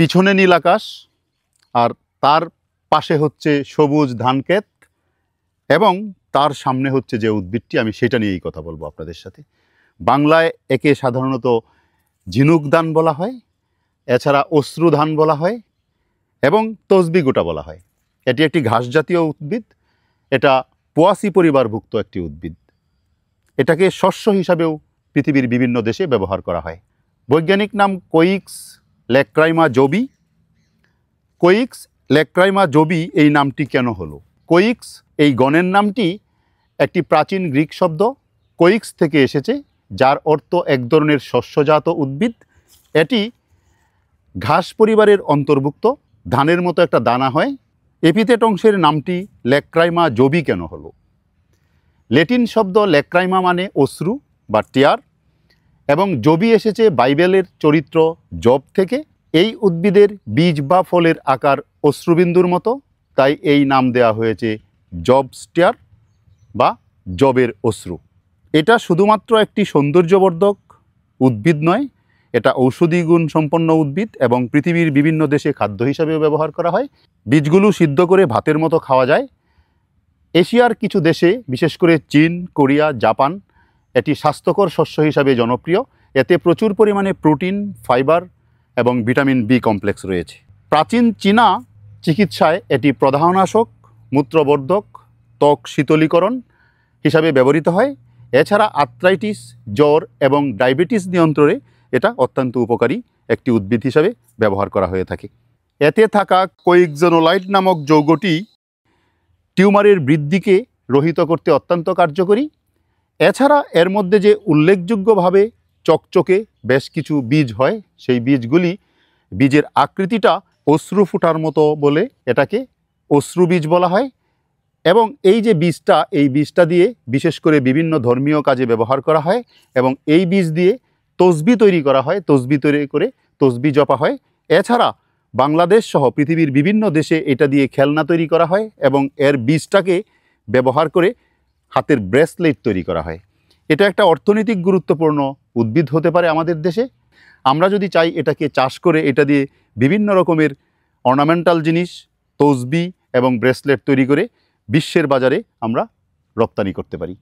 পিছনে নীল আকাশ আর তার পাশে হচ্ছে সবুজ ধানক্ষেত এবং তার সামনে হচ্ছে যে উদ্ভিদটি, আমি সেটা নিয়েই কথা বলবো আপনাদের সাথে। বাংলায় একে সাধারণত ঝিনুক ধান বলা হয়, এছাড়া অশ্রু ধান বলা হয় এবং তসবি গোটা বলা হয়। এটি একটি ঘাস জাতীয় উদ্ভিদ। এটা পোয়াসি পরিবারভুক্ত একটি উদ্ভিদ। এটাকে শস্য হিসাবেও পৃথিবীর বিভিন্ন দেশে ব্যবহার করা হয়। বৈজ্ঞানিক নাম কোইক্স ল্যাক্রাইমা জবি। কোইক্স ল্যাক্রাইমা জবি এই নামটি কেন হলো? কোইক্স এই গণের নামটি একটি প্রাচীন গ্রিক শব্দ কোইক্স থেকে এসেছে, যার অর্থ এক ধরনের শস্যজাত উদ্ভিদ। এটি ঘাস পরিবারের অন্তর্ভুক্ত, ধানের মতো একটা দানা হয়। এপিথেট অংশের নামটি ল্যাক্রাইমা জবি কেন হলো? ল্যাটিন শব্দ ল্যাক্রাইমা মানে অশ্রু বা টিয়ার, এবং জবি এসেছে বাইবেলের চরিত্র জব থেকে। এই উদ্ভিদের বীজ বা ফলের আকার অশ্রুবিন্দুর মতো, তাই এই নাম দেওয়া হয়েছে জবস টিয়ার বা জবের অশ্রু। এটা শুধুমাত্র একটি সৌন্দর্যবর্ধক উদ্ভিদ নয়, এটা ঔষধি গুণ সম্পন্ন উদ্ভিদ এবং পৃথিবীর বিভিন্ন দেশে খাদ্য হিসাবেও ব্যবহার করা হয়। বীজগুলো সিদ্ধ করে ভাতের মতো খাওয়া যায়। এশিয়ার কিছু দেশে, বিশেষ করে চীন, কোরিয়া, জাপান, এটি স্বাস্থ্যকর শস্য হিসাবে জনপ্রিয়। এতে প্রচুর পরিমাণে প্রোটিন, ফাইবার এবং ভিটামিন বি কমপ্লেক্স রয়েছে। প্রাচীন চীনা চিকিৎসায় এটি প্রদাহনাশক, মূত্রবর্ধক, ত্বক শীতলীকরণ হিসাবে ব্যবহৃত হয়। এছাড়া আর্থ্রাইটিস, জ্বর এবং ডায়াবেটিস নিয়ন্ত্রণে এটা অত্যন্ত উপকারী একটি উদ্ভিদ হিসাবে ব্যবহার করা হয়ে থাকে। এতে থাকা কোইকজেনোলাইট নামক যৌগটি টিউমারের বৃদ্ধিকে রহিত করতে অত্যন্ত কার্যকরী। এছাড়া এর মধ্যে যে উল্লেখযোগ্যভাবে চকচকে বেশ কিছু বীজ হয়, সেই বীজের আকৃতিটা অশ্রু ফুটার মতো বলে এটাকে অশ্রু বীজ বলা হয়। এবং এই যে বীজটা, এই বীজটা দিয়ে বিশেষ করে বিভিন্ন ধর্মীয় কাজে ব্যবহার করা হয় এবং এই বীজ দিয়ে তসবি তৈরি করা হয়। তসবি তৈরি করে তসবি জপা হয়। এছাড়া বাংলাদেশ সহ পৃথিবীর বিভিন্ন দেশে এটা দিয়ে খেলনা তৈরি করা হয় এবং এর বীজটাকে ব্যবহার করে হাতের ব্রেসলেট তৈরি করা হয়। এটা একটা অর্থনৈতিক গুরুত্বপূর্ণ উদ্ভিদ হতে পারে আমাদের দেশে। আমরা যদি চাই এটাকে চাষ করে এটা দিয়ে বিভিন্ন রকমের অর্নামেন্টাল জিনিস, তসবি এবং ব্রেসলেট তৈরি করে বিশ্বের বাজারে আমরা রপ্তানি করতে পারি।